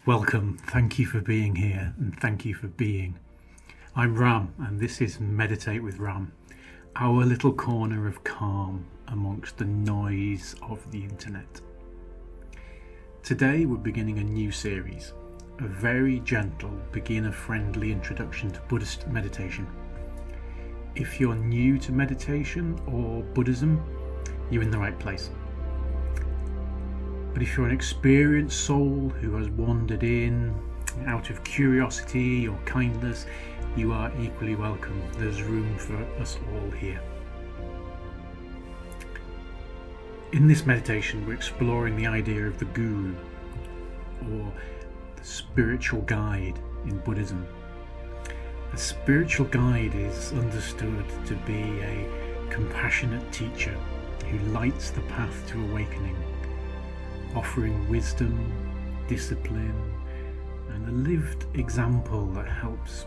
Welcome, thank you for being here, and thank you for being. I'm Ram, and this is Meditate with Ram, our little corner of calm amongst the noise of the internet. Today we're beginning a new series, a very gentle, beginner-friendly introduction to Buddhist meditation. If you're new to meditation or Buddhism, you're in the right place. But if you're an experienced soul who has wandered in out of curiosity or kindness, you are equally welcome. There's room for us all here. In this meditation, we're exploring the idea of the guru, or the spiritual guide in Buddhism. A spiritual guide is understood to be a compassionate teacher who lights the path to awakening, offering wisdom, discipline, and a lived example that helps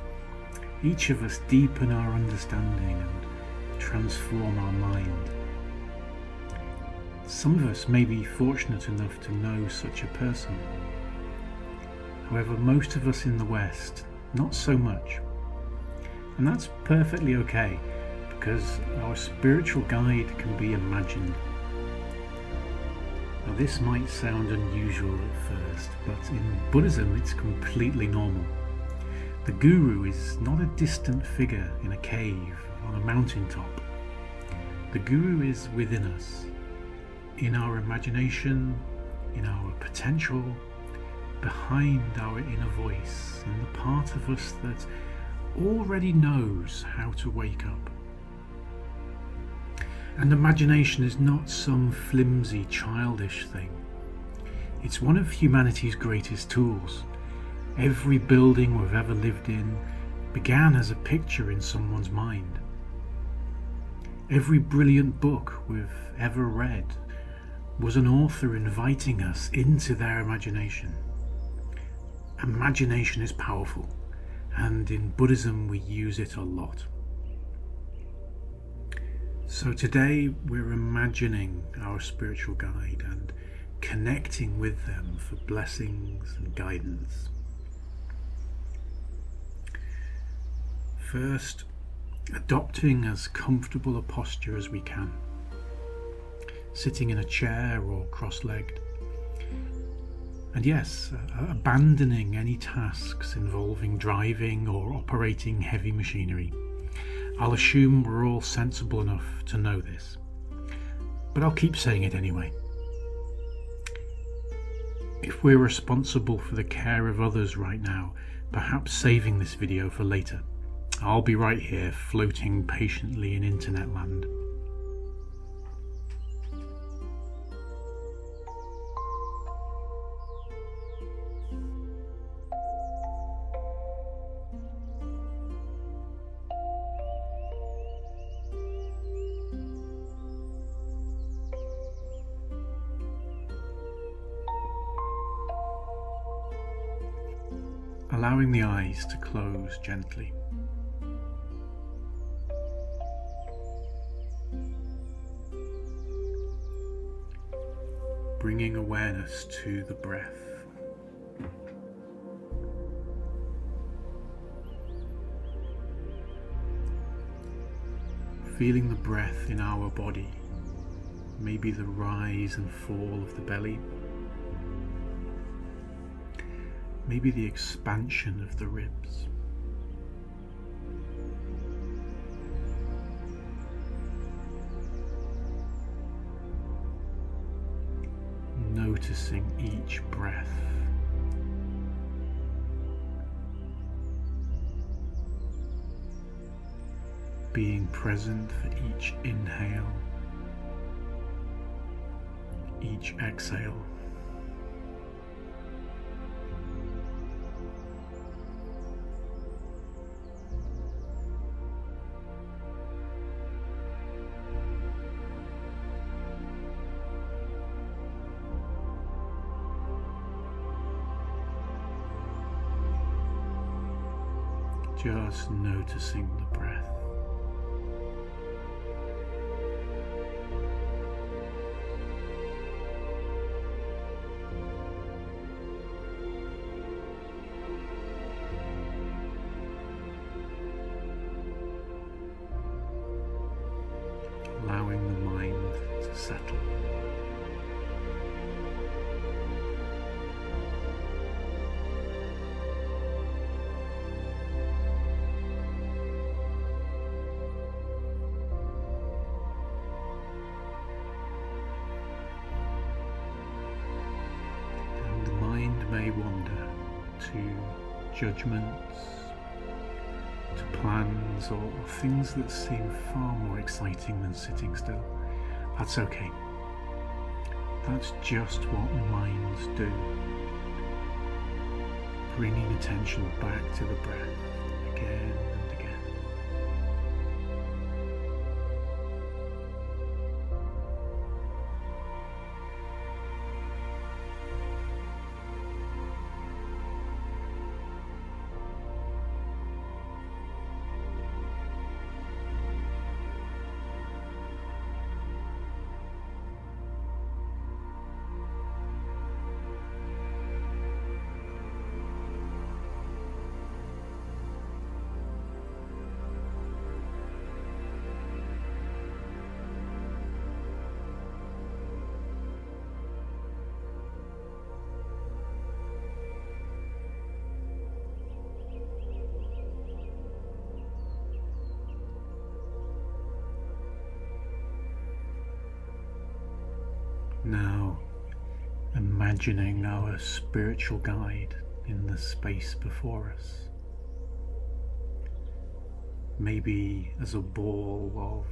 each of us deepen our understanding and transform our mind. Some of us may be fortunate enough to know such a person. However, most of us in the West, not so much. And that's perfectly okay, because our spiritual guide can be imagined. Now, this might sound unusual at first, but in Buddhism it's completely normal. The guru is not a distant figure in a cave on a mountaintop. The guru is within us, in our imagination, in our potential, behind our inner voice, in the part of us that already knows how to wake up. And imagination is not some flimsy, childish thing. It's one of humanity's greatest tools. Every building we've ever lived in began as a picture in someone's mind. Every brilliant book we've ever read was an author inviting us into their imagination. Imagination is powerful, and in Buddhism we use it a lot. So today we're imagining our spiritual guide and connecting with them for blessings and guidance. First, adopting as comfortable a posture as we can, sitting in a chair or cross-legged. And yes, abandoning any tasks involving driving or operating heavy machinery. I'll assume we're all sensible enough to know this, but I'll keep saying it anyway. If we're responsible for the care of others right now, perhaps saving this video for later. I'll be right here, floating patiently in internet land. Allowing the eyes to close gently. Bringing awareness to the breath. Feeling the breath in our body, maybe the rise and fall of the belly. Maybe the expansion of the ribs. Noticing each breath. Being present for each inhale, each exhale. Just noticing the breath. may wander to judgments, to plans, or things that seem far more exciting than sitting still. That's okay. That's just what minds do. Bringing attention back to the breath again and again. Now, imagining our spiritual guide in the space before us, maybe as a ball of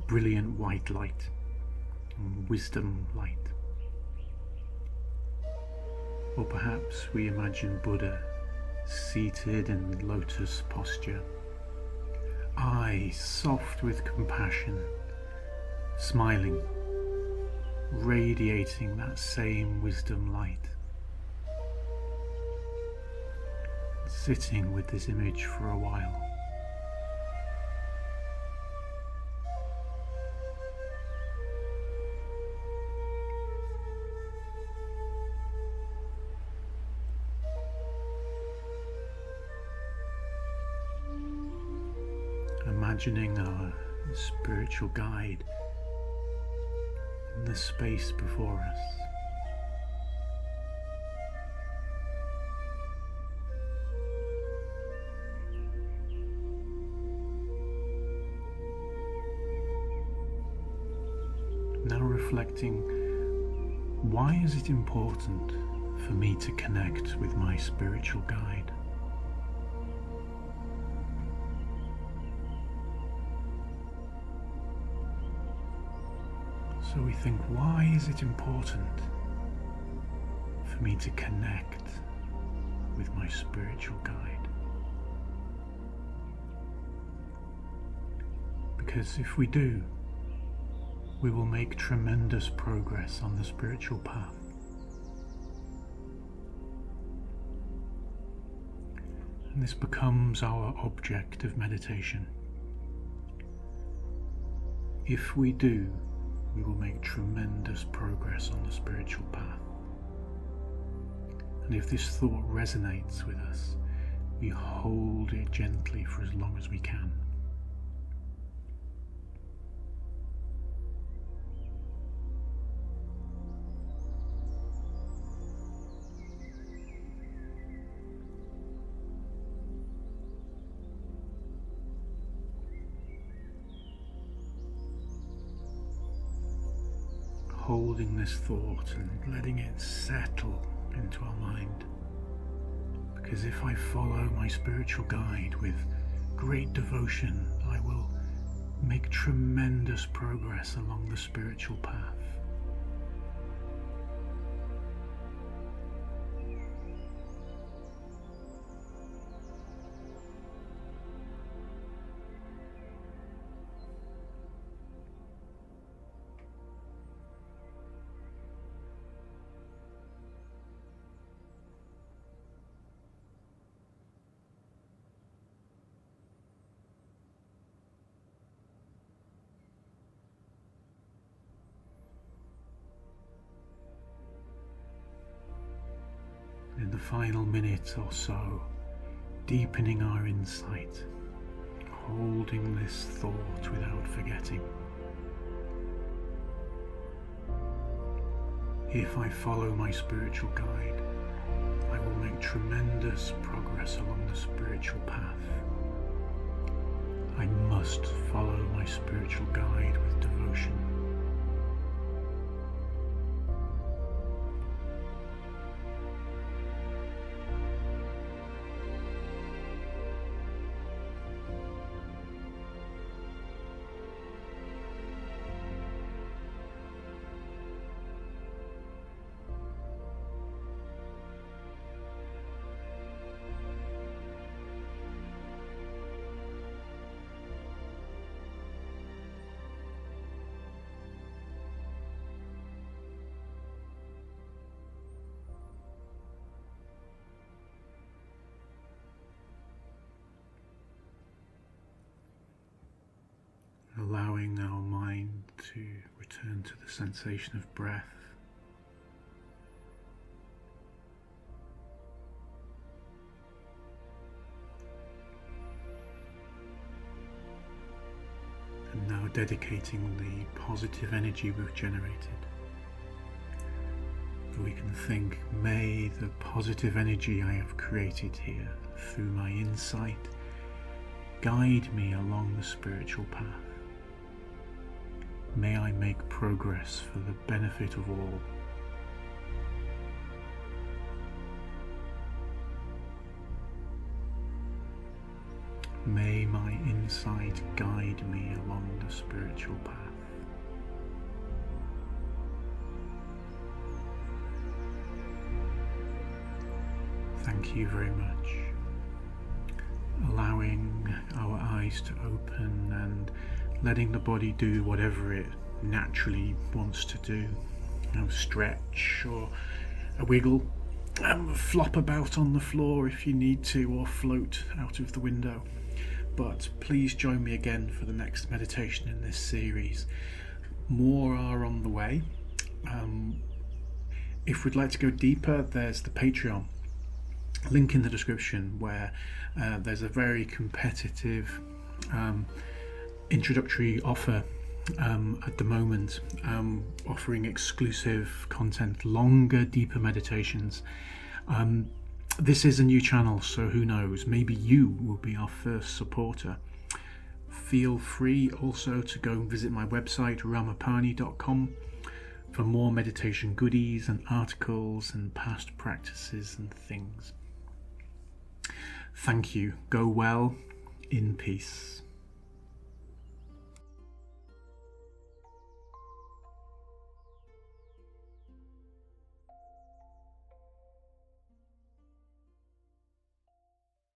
brilliant white light and wisdom light. Or perhaps we imagine Buddha seated in lotus posture, eyes soft with compassion, smiling, radiating that same wisdom light. Sitting with this image for a while. Imagining our spiritual guide in the space before us. Now reflecting, why is it important for me to connect with my spiritual guide? So we think, why is it important for me to connect with my spiritual guide? Because if we do, we will make tremendous progress on the spiritual path. And this becomes our object of meditation. If we do, we will make tremendous progress on the spiritual path. And if this thought resonates with us, we hold it gently for as long as we can. Holding this thought and letting it settle into our mind. Because if I follow my spiritual guide with great devotion, I will make tremendous progress along the spiritual path. In the final minute or so, deepening our insight, holding this thought without forgetting. If I follow my spiritual guide, I will make tremendous progress along the spiritual path. I must follow my spiritual guide with devotion. allowing our mind to return to the sensation of breath. And now dedicating the positive energy we've generated. We can think, may the positive energy I have created here through my insight guide me along the spiritual path. May I make progress for the benefit of all. May my insight guide me along the spiritual path. Thank you very much. Allowing our eyes to open and letting the body do whatever it naturally wants to do. Stretch or a wiggle, flop about on the floor if you need to, or float out of the window. But please join me again for the next meditation in this series. More are on the way. If we'd like to go deeper, there's the Patreon. Link in the description, where there's a very competitive introductory offer at the moment, offering exclusive content, longer, deeper meditations. This is a new channel, so who knows, maybe you will be our first supporter. Feel free also to go and visit my website ramapani.com for more meditation goodies and articles and past practices and things. Thank you. Go well, in peace.